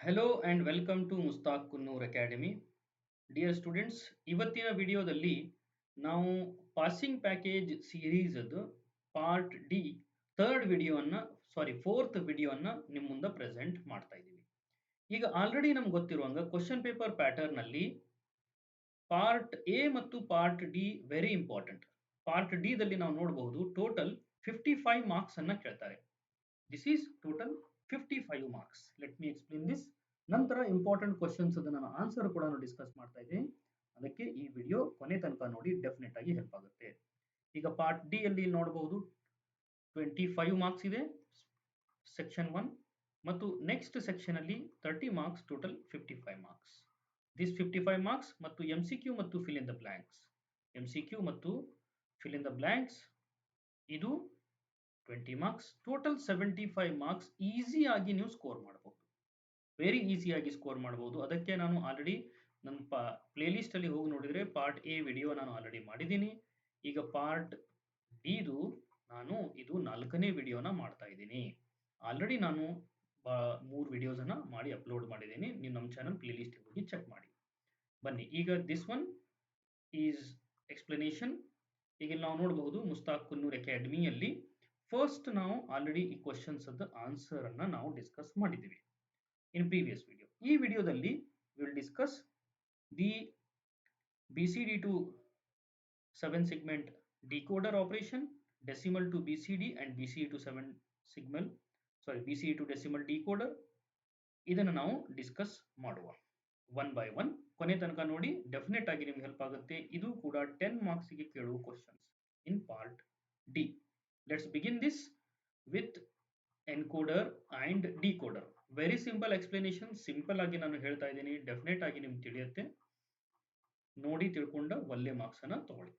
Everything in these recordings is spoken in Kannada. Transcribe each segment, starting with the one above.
Hello and welcome to Mustaq Kunnur academy. Dear students, ಇವತ್ತಿನ ವಿಡಿಯೋದಲ್ಲಿ ನಾವು ಪಾಸಿಂಗ್ ಪ್ಯಾಕೇಜ್ ಸೀರೀಸದ್ದು ಪಾರ್ಟ್ ಡಿ ಫೋರ್ತ್ ವಿಡಿಯೋವನ್ನು ನಿಮ್ಮ ಮುಂದೆ ಪ್ರೆಸೆಂಟ್ ಮಾಡ್ತಾ ಇದ್ದೀವಿ. ಈಗ ಆಲ್ರೆಡಿ ನಮ್ಗೆ ಗೊತ್ತಿರುವಂಗೆ ಕ್ವಶನ್ ಪೇಪರ್ ಪ್ಯಾಟರ್ನಲ್ಲಿ ಪಾರ್ಟ್ ಎ ಮತ್ತು part D very important. Part D ದಲ್ಲಿ ನಾವು ನೋಡಬಹುದು ಟೋಟಲ್ 55 ಮಾರ್ಕ್ಸ್ ಅನ್ನ ಕೇಳ್ತಾರೆ. This is total 55 marks. Let me explain this. ನಂತರ ಇಂಪಾರ್ಟೆಂಟ್ ಕ್ವಶನ್ಸ್ ನಾನು ಆನ್ಸರ್ ಕೂಡ ಡಿಸ್ಕಸ್ ಮಾಡ್ತಾ ಇದ್ದೀನಿ. ಅದಕ್ಕೆ ಈ ವಿಡಿಯೋ ಕೊನೆ ತನಕ ನೋಡಿ, ಡೆಫಿನೆಟ್ ಆಗಿ ಹೆಲ್ಪ್ ಆಗುತ್ತೆ. ಈಗ ಪಾರ್ಟ್ ಡಿ ಅಲ್ಲಿ ನೋಡಬಹುದು 25 ಮಾರ್ಕ್ಸ್ ಇದೆ ಸೆಕ್ಷನ್ 1 ಮತ್ತು ನೆಕ್ಸ್ಟ್ ಸೆಕ್ಷನ್ ಅಲ್ಲಿ 30 marks, total 55 marks. This 55 marks ಮತ್ತು MCQ ಮತ್ತು fill in the blanks. MCQ ಮತ್ತು ಫಿಲ್ ಇನ್ ದ ಬ್ಲಾಂಕ್ಸ್ ಇದು 20 ಮಾರ್ಕ್ಸ್, ಟೋಟಲ್ 75 ಮಾರ್ಕ್ಸ್ ಈಸಿಯಾಗಿ ನೀವು ಸ್ಕೋರ್ ಮಾಡಬಹುದು. ವೆರಿ ಈಸಿಯಾಗಿ ಸ್ಕೋರ್ ಮಾಡಬಹುದು. ಅದಕ್ಕೆ ನಾನು ಆಲ್ರೆಡಿ ನನ್ನ ಪ್ಲೇಲಿಸ್ಟ್ ಅಲ್ಲಿ ಹೋಗಿ ನೋಡಿದರೆ ಪಾರ್ಟ್ ಎ ವಿಡಿಯೋ ನಾನು ಆಲ್ರೆಡಿ ಮಾಡಿದ್ದೀನಿ. ಈಗ ಪಾರ್ಟ್ ಡಿದು ನಾನು ಇದು 4ನೇ ವಿಡಿಯೋನ ಮಾಡ್ತಾ ಇದ್ದೀನಿ. ಆಲ್ರೆಡಿ ನಾನು 3 ವಿಡಿಯೋಸನ್ನು ಮಾಡಿ ಅಪ್ಲೋಡ್ ಮಾಡಿದ್ದೀನಿ. ನೀವು ನಮ್ಮ ಚಾನಲ್ ಪ್ಲೇಲಿಸ್ಟ್ ಹೋಗಿ ಚೆಕ್ ಮಾಡಿ ಬನ್ನಿ. ಈಗ ದಿಸ್ ಒನ್ ಈಸ್ ಎಕ್ಸ್ಪ್ಲನೇಷನ್. ಈಗ ನಾವು ನೋಡಬಹುದು ಮುಸ್ತಾಕ್ ಕುನ್ನೂರ್ ಅಕಾಡೆಮಿಯಲ್ಲಿ ಫಸ್ಟ್ ನಾವು ಆಲ್ರೆಡಿ ಈ ಕ್ವಶನ್ಸ್ ಆನ್ಸರ್ ಅನ್ನ ನಾವು ಡಿಸ್ಕಸ್ ಮಾಡಿದ್ದೀವಿ ಇನ್ ಪ್ರೀವಿಯಸ್ ವಿಡಿಯೋ. ಈ ವಿಡಿಯೋದಲ್ಲಿ will discuss the BCD to 7 segment decoder operation, decimal to BCD and BCD to 7 signal BCD to decimal decoder. ಇದನ್ನು ನಾವು ಡಿಸ್ಕಸ್ ಮಾಡುವ ಒನ್ ಬೈ ಒನ್. ಕೊನೆ ತನಕ ನೋಡಿ, ಡೆಫಿನೆಟ್ ಆಗಿ ನಿಮ್ಗೆ ಹೆಲ್ಪ್ ಆಗುತ್ತೆ. ಇದು ಕೂಡ 10 ಮಾರ್ಕ್ಸ್ ಗೆ ಕೇಳುವ questions in part D. Let's begin this with encoder and decoder. Very simple explanation. Simple ಆಗಿ ನಾನು ಹೇಳ್ತಾ ಇದ್ದೀನಿ, ಡೆಫಿನೆಟ್ ಆಗಿ ನಿಮ್ಗೆ ತಿಳಿಯುತ್ತೆ. ನೋಡಿ ತಿಳ್ಕೊಂಡ ಒಳ್ಳೆ ಮಾರ್ಕ್ಸ್ ಅನ್ನ ತಗೊಳ್ಳಿ.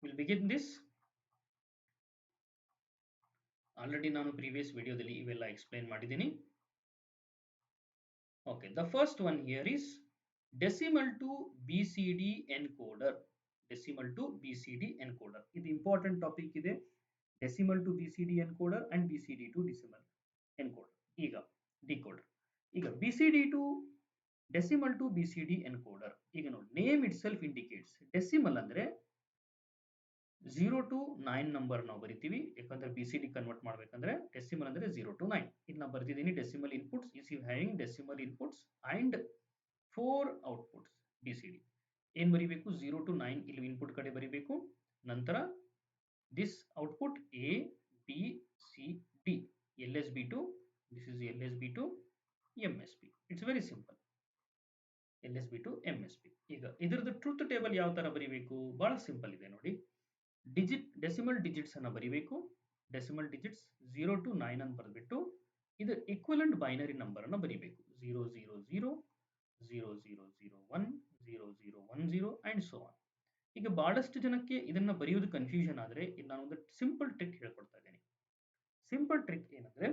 Will begin this. ಆಲ್ರೆಡಿ ನಾನು ಪ್ರೀವಿಯಸ್ ವಿಡಿಯೋದಲ್ಲಿ ಇವೆಲ್ಲ ಎಕ್ಸ್ಪ್ಲೈನ್ ಮಾಡಿದ್ದೀನಿ. Okay, the first one here is decimal to BCD encoder. Decimal to BCD encoder ಇದು ಇಂಪಾರ್ಟೆಂಟ್ ಟಾಪಿಕ್ ಇದೆ. Decimal to BCD encoder and BCD to decimal encoder. ಈಗ ಡಿಕೋಡರ್. ಈಗ BCD to decimal to BCD encoder. ಈಗ ನೋಡಿ, name itself indicates. Decimal ಅಂದ್ರೆ 0 to 9 ನಂಬರ್ ನಾವು ಬರಿತೀವಿ. ಯಾಕಂದ್ರೆ BCD ಕನ್ವರ್ಟ್ ಮಾಡ್ಬೇಕಂದ್ರೆ ಡೆಸಿಮಲ್ ಅಂದ್ರೆ 0 to 9. ಇದು ನಾವು ಬರ್ತಿದ್ದೀನಿ. Decimal inputs is you having decimal inputs and 4 outputs. BCD ಏನ್ ಬರಿಬೇಕು? 0 to 9 ಇಲ್ಲಿ ಇನ್ಪುಟ್ ಕಡೆ ಬರಿಬೇಕು. ನಂತರ this output A B C D, LSB to this is LSB to MSB. It's very simple. LSB to MSB. ಈಗ ಇದರದ್ದು ಟ್ರೂತ್ ಟೇಬಲ್ ಯಾವ ತರ ಬರಿಬೇಕು? ಬಹಳ ಸಿಂಪಲ್ ಇದೆ ನೋಡಿ. ಡೆಸಿಮಲ್ ಡಿಜಿಟ್ಸ್ ಅನ್ನ ಬರಿಬೇಕು. ಡೆಸಿಮಲ್ ಡಿಜಿಟ್ಸ್ 0 to 9 ಅನ್ನು ಬರೆದ್ಬಿಟ್ಟು ಇದು ಈಕ್ವಲೆಂಟ್ ಬೈನರಿ ನಂಬರ್ ಅನ್ನು ಬರಿಬೇಕು. 000 0001 0010 ಅಂಡ್ ಸೋ ಆನ್. ಈಗ ಬಹಳಷ್ಟು ಜನಕ್ಕೆ ಇದನ್ನ ಬರೆಯೋದು ಕನ್ಫ್ಯೂಷನ್ ಆದ್ರೆ ಇದು ನಾನು ಒಂದು ಸಿಂಪಲ್ ಟ್ರಿಕ್ ಹೇಳ್ಕೊಡ್ತಾ ಇದ್ದೀನಿ. ಸಿಂಪಲ್ ಟ್ರಿಕ್ ಏನಂದ್ರೆ,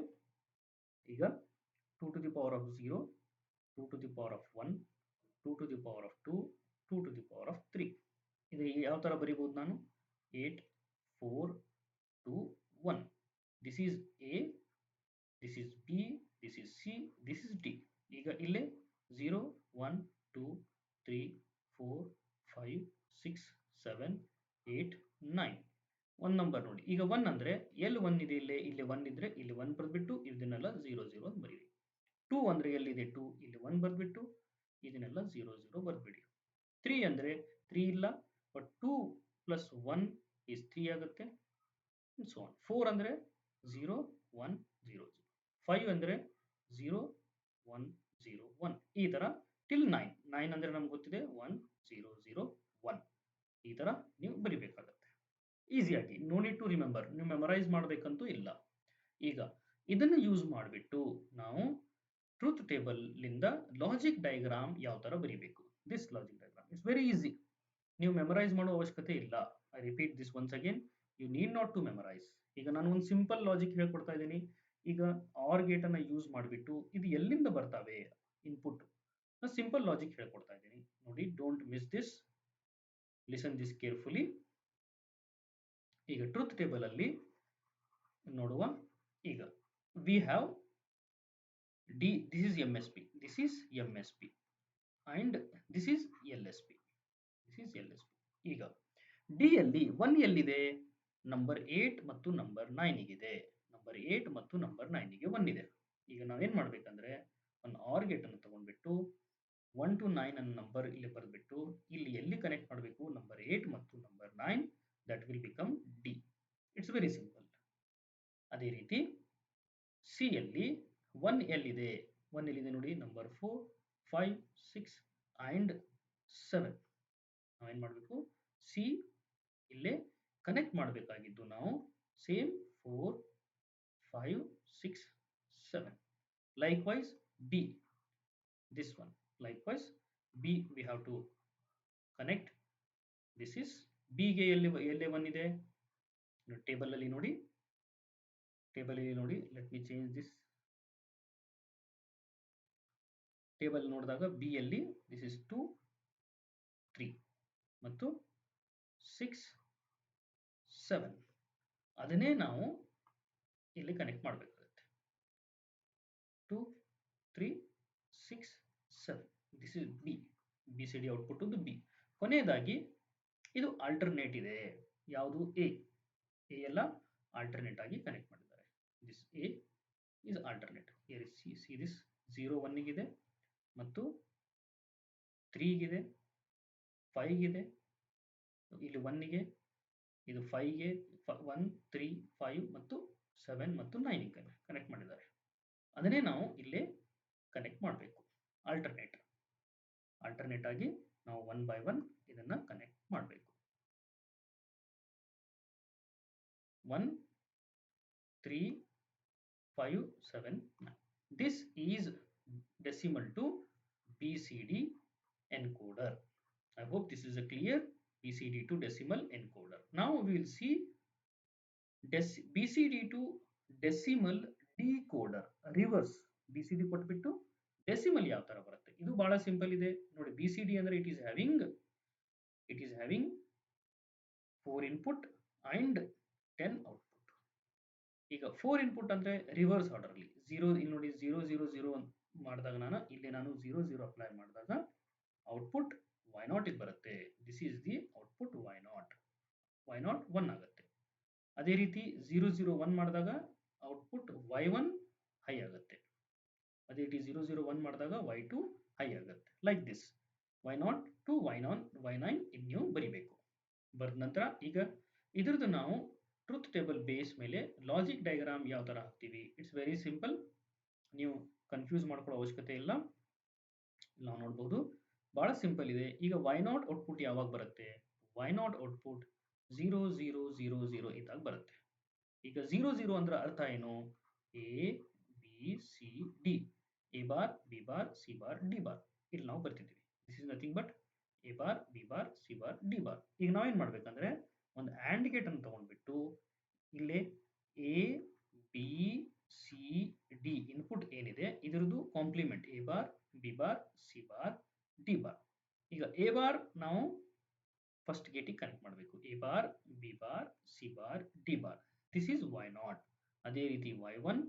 ಈಗ 2 to the power of 0, 2 to the power of 1, 2 to the power of 2, 2 to the power of 3. ಇದು ಯಾವ ತರ ಬರೀಬಹುದು ನಾನು? 8 4 2 1. This is A, this is B, this is C, this is D. ಈಗ ಇಲ್ಲೇ 0 1 2 3 4 5 6 7 8 9 1 ನಂಬರ್ ನೋಡಿ. ಈಗ 1 ಅಂದ್ರೆ ಎಲ್ಲಿ 1 ಇದೆ? ಇಲ್ಲಿ 1 ಇದ್ರೆ ಇಲ್ಲಿ 1 ಬರೆದ್ಬಿಟ್ಟು ಇದನ್ನೆಲ್ಲ 0 0 ಅಂತ ಬರೀರಿ. 2 ಅಂದ್ರೆ ಎಲ್ಲಿದೆ? 2 ಇಲ್ಲಿ 1 ಬರೆದ್ಬಿಟ್ಟು ಇದನ್ನೆಲ್ಲ 0 0 ಬರೆದ್ಬಿಡಿ. 3 ಅಂದ್ರೆ 3 ಇಲ್ಲ, ಬಟ್ 2 plus 1 is 3 ಆಗುತ್ತೆ. ಸೊ 4 ಅಂದ್ರೆ 0 1 0 0. 5 ಅಂದ್ರೆ 0 1 0 1. ಈ ತರ ಟಿಲ್ 9. 9 ಅಂದ್ರೆ ನಮ್ಗೆ ಗೊತ್ತಿದೆ 1 0 0 1. ಈ ತರ ನೀವು ಬರಿಬೇಕಾಗತ್ತೆ ಈಸಿಯಾಗಿ. No need to remember. ನೀವು ಮೆಮರೈಸ್ ಮಾಡಬೇಕಂತೂ ಇಲ್ಲ. ಈಗ ಇದನ್ನು ಯೂಸ್ ಮಾಡಿಬಿಟ್ಟು ನಾವು ಟ್ರೂತ್ ಟೇಬಲ್ ಲಿಂದ ಲಾಜಿಕ್ ಡಯಾಗ್ರಾಮ್ ಯಾವ ತರ ಬರಿಬೇಕು. This logic diagram it's very easy. ನೀವು ಮೆಮರೈಸ್ ಮಾಡೋ ಅವಶ್ಯಕತೆ ಇಲ್ಲ. I repeat this once again, you need not to memorise. ಈಗ ನಾನು ಒಂದು ಸಿಂಪಲ್ ಲಾಜಿಕ್ ಹೇಳ್ಕೊಡ್ತಾ ಇದ್ದೀನಿ. ಈಗ ಆರ್ ಗೇಟ್ ಅನ್ನ ಯೂಸ್ ಮಾಡಿಬಿಟ್ಟು ಇದು ಎಲ್ಲಿಂದ ಬರ್ತಾವೆ ಇನ್ಪುಟ್, ಸಿಂಪಲ್ ಲಾಜಿಕ್ ಹೇಳ್ಕೊಡ್ತಾ ಇದ್ದೀನಿ ನೋಡಿ. Don't miss this, listen this carefully. ಈಗ ಟ್ರೂತ್ ಟೇಬಲ್ ಅಲ್ಲಿ ನೋಡುವ. ಈಗ we have D, this is MSB, this is MSB, and this is LSB, this is LSB. ಈಗ ಡಿ ಯಲ್ಲಿ 1 ಎಲ್ಲಿದೆ? ನಂಬರ್ 8 ಮತ್ತು ನಂಬರ್ 9 ಗಿದೆ. ನಂಬರ್ 8 ಮತ್ತು ನಂಬರ್ 9 ಗೆ 1 ಇದೆ. ಈಗ ನಾವೇನ್ ಮಾಡ್ಬೇಕಂದ್ರೆ ಒಂದು ಆರ್ ಗೇಟ್ ಅನ್ನು ತಗೊಂಡ್ಬಿಟ್ಟು 1 to 9 ಅನ್ನ ನಂಬರ್ ಇಲ್ಲಿ ಬರೆದ್ಬಿಟ್ಟು ಇಲ್ಲಿ ಎಲ್ಲಿ ಕನೆಕ್ಟ್ ಮಾಡಬೇಕು? ನಂಬರ್ 8 ಮತ್ತು number 9, that will become D. It's very simple. ಅದೇ ರೀತಿ ಸಿ ಯಲ್ಲಿ 1 ಎಲ್ಲಿದೆ? 1 ಎಲ್ಲಿದೆ ನೋಡಿ, ನಂಬರ್ 4, 5, 6 ಅಂಡ್ 7. ನಾವೇನ್ ಮಾಡಬೇಕು? ಸಿ ಇಲ್ಲೇ ಕನೆಕ್ಟ್ ಮಾಡಬೇಕಾಗಿದ್ದು ನಾವು same 4, 5, 6, 7. Likewise B, this one. Likewise B, we have to connect. This is B ಗೆ ಎಲ್ಲಿ 1 ಇದೆ? ಟೇಬಲ್ ಅಲ್ಲಿ ನೋಡಿ, ಟೇಬಲ್ ಅಲ್ಲಿ ನೋಡಿ. Let me change this. Table ನೋಡಿದಾಗ ಬಿ ಯಲ್ಲಿ ದಿಸ್ ಇಸ್ 2, 3 ಮತ್ತು 6, 7. ಅದನ್ನೇ ನಾವು ಇಲ್ಲಿ ಕನೆಕ್ಟ್ ಮಾಡಬೇಕಾಗುತ್ತೆ. 2, 3, 6, 7. This is B. B C D output ಒಂದು ಬಿ. ಕೊನೆಯದಾಗಿ ಇದು ಆಲ್ಟರ್ನೇಟ್ ಇದೆ. ಯಾವುದು? ಎ. ಎ ಎಲ್ಲ ಆಲ್ಟರ್ನೇಟ್ ಆಗಿ ಕನೆಕ್ಟ್ ಮಾಡಿದ್ದಾರೆ. This A is alternate. Here is see this 0 1 ಗಿದೆ ಮತ್ತು 3 ಗಿದೆ, 5 ಗಿದೆ, ಇಲ್ಲಿ 1 ಗೆ, ಇದು 5 ಗೆ, 1, 3, 5 ಮತ್ತು 7 ಮತ್ತು 9 ಗೆ ಕನೆಕ್ಟ್ ಮಾಡಿದ್ದಾರೆ. ಅದನ್ನೇ ನಾವು ಇಲ್ಲಿ ಕನೆಕ್ಟ್ ಮಾಡಬೇಕು. ಆಲ್ಟರ್ನೇಟ್ ಆಗಿ ನಾವು 1 by 1 ಇದನ್ನ ಕನೆಕ್ಟ್ ಮಾಡಬೇಕು. 1, 3, 5, 7, 9. This is decimal to BCD encoder. I hope this is a clear BCD to decimal encoder. Now we will see BCD to decimal decoder. Reverse BCD ಕೊಟ್ಬಿಟ್ಟು ಡೆಸಿಮಲ್ ಯಾವ ತರ ಬರುತ್ತೆ? ಇದು ಬಹಳ ಸಿಂಪಲ್ ಇದೆ ನೋಡಿ. BCD ಅಂದ್ರೆ it is having 4 input and 10 output. ಈಗ 4 ಇನ್ಪುಟ್ ಅಂದ್ರೆ ರಿವರ್ಸ್ ಆರ್ಡರ್ ಅಲ್ಲಿ 0 ಇಲ್ಲಿ ನೋಡಿ 0 0 0 ಮಾಡಿದಾಗ ಇಲ್ಲಿ ನಾನು 0 0 ಅಪ್ಲೈ ಮಾಡಿದಾಗ ಔಟ್ಪುಟ್ y0 ಗೆ ಬರುತ್ತೆ. This is the output y0 1 ಆಗುತ್ತೆ. ಅದೇ ರೀತಿ 0 0 1 ಮಾಡಿದಾಗ ಔಟ್ಪುಟ್ y1 ಹೈ ಆಗುತ್ತೆ. ಅದೇ ರೀತಿ 0 0 1 ಮಾಡಿದಾಗ y2 ಹೈ ಆಗುತ್ತೆ. Like this y0 to y9 ಇಲ್ಲಿ ನೀವು ಬರಿಬೇಕು. ಬರೆದ ನಂತರ ಈಗ ಇದ್ರದ್ದು ನಾವು ಟ್ರೂತ್ ಟೇಬಲ್ ಬೇಸ್ ಮೇಲೆ ಲಾಜಿಕ್ ಡಯಾಗ್ರಾಮ್ ಯಾವ ತರ ಹಾಕ್ತೀವಿ? It's very simple. ನೀವು ಕನ್ಫ್ಯೂಸ್ ಮಾಡ್ಕೊಳ್ಳೋ ಅವಶ್ಯಕತೆ ಇಲ್ಲ. ನಾವು ನೋಡಬಹುದು ಬಹಳ ಸಿಂಪಲ್ ಇದೆ. ಈಗ y0 ಔಟ್ಪುಟ್ ಯಾವಾಗ ಬರುತ್ತೆ? y0 ಔಟ್ಪುಟ್ 0 0 0 0 ಇದ್ದಾಗ ಬರುತ್ತೆ. ಈಗ 0 0 ಅಂದ್ರೆ ಅರ್ಥ ಏನು? A B C D, A bar B bar C bar D bar ಇಲ್ಲಿ ನಾವು ಬರ್ತಿದ್ದೀವಿ. This is nothing but A bar B bar C bar D bar. ಈಗ ನಾವೇನ್ ಮಾಡ್ಬೇಕಂದ್ರೆ ಒಂದು ಆಂಡ್ ಗೇಟ್ ಅನ್ನು ತಗೊಂಡ್ಬಿಟ್ಟು ಇಲ್ಲಿ A B C D input ಏನಿದೆ ಇದರದ್ದು complement A bar B bar C bar D bar. ಈಗ ಎ ಬಾರ್ ನಾವು ಫಸ್ಟ್ ಗೇಟಿಗೆ ಕನೆಕ್ಟ್ ಮಾಡಬೇಕು. A bar B bar C bar D bar. This is y0. ಅದೇ ರೀತಿ y1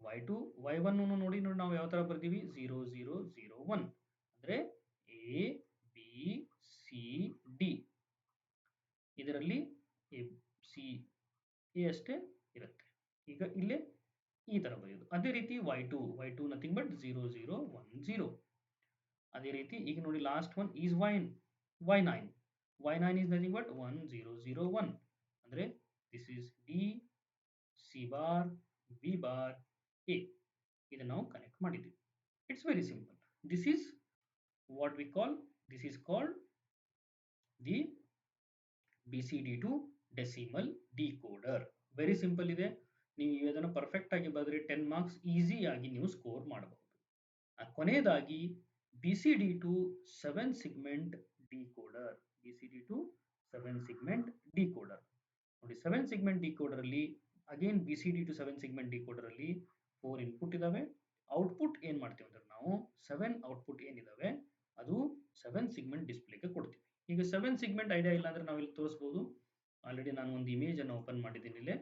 y2 y1 ನೋಡಿ ನಾವು ಯಾವ ತರ ಬರ್ತೀವಿ? 0 0 0 1 ಅಂದ್ರೆ ಎ ಬಿ ಸಿ ಡಿ. ಇದರಲ್ಲಿ ಎ ಸಿ ಎ ಅಷ್ಟೇ ಇರುತ್ತೆ. ಈಗ ಇಲ್ಲೇ ಈ ತರ ಬರೆಯೋದು. ಅದೇ ರೀತಿ y2 ನಥಿಂಗ್ ಬಟ್ 0 0 1 0. ಅದೇ ರೀತಿ ಈಗ ನೋಡಿ last one is y9 is nothing but 1 0 0 1 ಅಂದ್ರೆ this is D, C bar, B bar, A. ಇದನ್ನು ನಾವು ಕನೆಕ್ಟ್ ಮಾಡಿದ್ದೀವಿ. It's very simple. This is called the BCD to decimal decoder. Very simple ಇದೆ. ನೀವು ಇದನ್ನು ಪರ್ಫೆಕ್ಟ್ ಆಗಿ ಬರೆದ್ರೆ 10 ಮಾರ್ಕ್ಸ್ ಈಸಿ ಆಗಿ ನೀವು ಸ್ಕೋರ್ ಮಾಡಬಹುದು. ಕೊನೆಯದಾಗಿ BCD to 7 segment decoder. BCD to 7 segment decoder. ನೋಡಿ 7 segment decoder ಅಲ್ಲಿ again BCD to 7 segment decoder ಅಲ್ಲಿ 4 ಇನ್ಪುಟ್ ಇದಾವೆ. ಔಟ್ಪುಟ್ ಏನ್ ಮಾಡ್ತೀವಿ ಅಂದ್ರೆ ನಾವು 7 ಔಟ್ಪುಟ್ ಏನಿದಾವೆ ಅದು 7 ಸಿಗ್ಮೆಂಟ್ ಡಿಸ್ಪ್ಲೇಗೆ ಕೊಡ್ತೀವಿ. ಈಗ 7 ಸಿಗ್ಮೆಂಟ್ ಐಡಿಯಾ ಇಲ್ಲ ಅಂದ್ರೆ ನಾವು ಇಲ್ಲಿ ತೋರಿಸಬಹುದು. ಆಲ್ರೆಡಿ ನಾನು ಒಂದು ಇಮೇಜ್ ಅನ್ನು ಓಪನ್ ಮಾಡಿದ್ದೀನಿ ಇಲ್ಲಿ.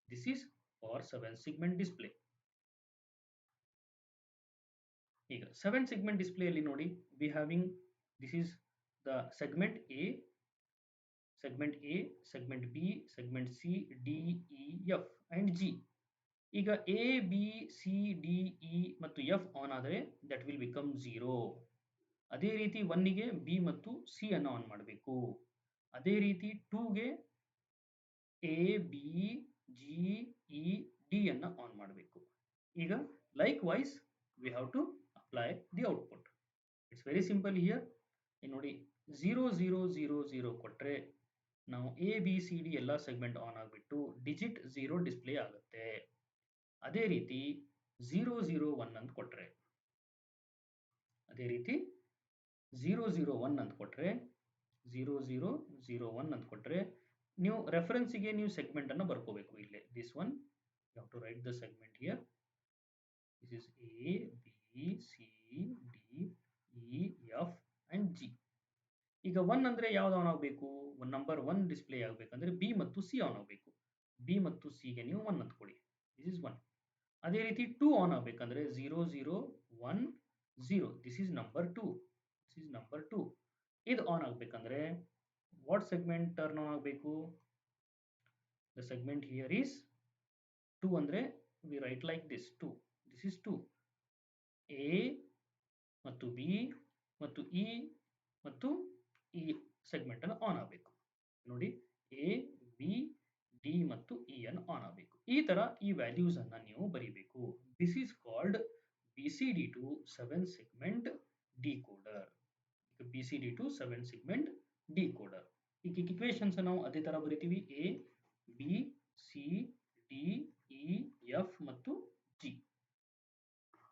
This is for 7 segment display. ಈಗ 7 ಸೆಗ್ಮೆಂಟ್ ಡಿಸ್ಪ್ಲೇ ಅಲ್ಲಿ ನೋಡಿ, we having this is the segment A, segment A, segment B, segment C, D, E, F and G. ಈಗ A, B, C, D, E ಮತ್ತು ಎಫ್ ಆನ್ ಆದರೆ ದಟ್ ವಿಲ್ ಬಿಕಮ್ 0. ಅದೇ ರೀತಿ 1ಗೆ ಬಿ ಮತ್ತು ಸಿ ಅನ್ನು ಆನ್ ಮಾಡಬೇಕು. ಅದೇ ರೀತಿ 2ಗೆ A, B, G, E, D ಅನ್ನು ಆನ್ ಮಾಡಬೇಕು. ಈಗ like wise we have to apply the output. It's very simple here. ನೋಡಿ 0 0 0 0 ಕೊಟ್ಟರೆ ನಾವು ಎ, ಬಿ, ಸಿ, ಡಿ ಎಲ್ಲ ಸೆಗ್ಮೆಂಟ್ ಆನ್ ಆಗಿಬಿಟ್ಟು ಡಿಜಿಟ್ 0 ಡಿಸ್ಪ್ಲೇ ಆಗುತ್ತೆ. ಅದೇ ರೀತಿ 0 0 1 ಅಂತ ಕೊಟ್ಟರೆ, ಅದೇ ರೀತಿ 0 0 1 ಅಂತ ಕೊಟ್ಟರೆ, 0 0 0 1 ಅಂತ ಕೊಟ್ಟರೆ ನೀವು ರೆಫರೆನ್ಸ್ಗೆ ನೀವು ಸೆಗ್ಮೆಂಟ್ ಅನ್ನು ಬರ್ಕೋಬೇಕು. ಇಲ್ಲೇ this one you have to write the segment here. This is A, B, C, D, E, F and G. ಈಗ 1 ಅಂದ್ರೆ ಯಾವ್ದು ಆನ್ ಆಗಬೇಕು? ನಂಬರ್ 1 ಡಿಸ್ಪ್ಲೇ ಆಗಬೇಕಂದ್ರೆ ಬಿ ಮತ್ತು ಸಿ ಆನ್ ಆಗಬೇಕು. ಬಿ ಮತ್ತು ಸಿಗೆ ನೀವು 1 ಅಂತ ಕೊಡಿ. This is 1. ಅದೇ ರೀತಿ 2 ಆನ್ ಆಗಬೇಕಂದ್ರೆ 0 0 1 0. This is number 2. This is number 2. ಇದು ಆನ್ ಆಗಬೇಕಂದ್ರೆ ವಾಟ್ ಸೆಗ್ಮೆಂಟ್ ಟರ್ನ್ ಆನ್ ಆಗಬೇಕು? ದ ಸೆಗ್ಮೆಂಟ್ ಹಿಯರ್ ಈಸ್ 2 ಅಂದ್ರೆ we write like this 2. This is 2. A ಮತ್ತು ಬಿ ಮತ್ತು ಇ ಮತ್ತು ಈ ಸೆಗ್ಮೆಂಟ್ ಅನ್ನು ಆನ್ ಆಗಬೇಕು. ನೋಡಿ ಎ, ಬಿ, ಡಿ ಮತ್ತು ಇ ಅನ್ನು ಆನ್ ಆಗಬೇಕು. ಈ ತರ ಈ ವ್ಯಾಲ್ಯೂಸ್ ಅನ್ನ ನೀವು ಬರೀಬೇಕು. This is called BCD to 7 segment decoder. BCD to 7 segment decoder. ಈಗ ಇಕ್ವೇಷನ್ಸ್ ನಾವು ಅದೇ ತರ ಬರಿತೀವಿ. A, B, C, D, E, F ಮತ್ತು G.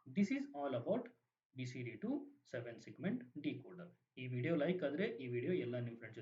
This is all about BCD to 7 segment decoder. ಈ ವಿಡಿಯೋ ಲೈಕ್ ಆದ್ರೆ ಈ ವಿಡಿಯೋ ಎಲ್ಲ ನಿಮ್ಮ ಫ್ರೆಂಡ್ಸ್